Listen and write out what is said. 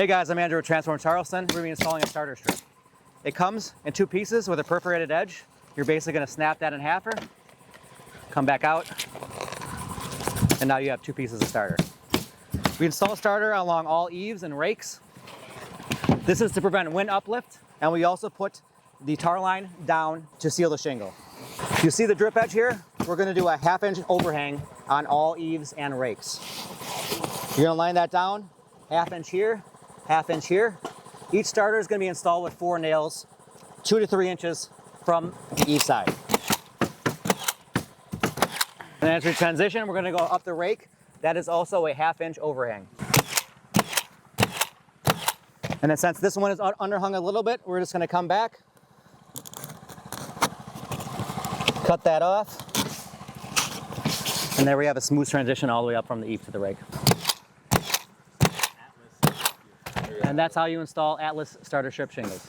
Hey guys, I'm Andrew with Transform Charleston. We're going to be installing a starter strip. It comes in 2 pieces with a perforated edge. You're basically going to snap that in half, come back out, and now you have 2 pieces of starter. We install a starter along all eaves and rakes. This is to prevent wind uplift, and we also put the tar line down to seal the shingle. You see the drip edge here? We're going to do a 1/2 inch overhang on all eaves and rakes. You're going to line that down, 1/2 inch here, 1/2 inch here. Each starter is going to be installed with 4 nails, 2 to 3 inches from each side. And as we transition, we're going to go up the rake. That is also a 1/2 inch overhang. And then since this one is underhung a little bit, we're just going to come back, cut that off, and there we have a smooth transition all the way up from the eave to the rake. And that's how you install Atlas starter strip shingles.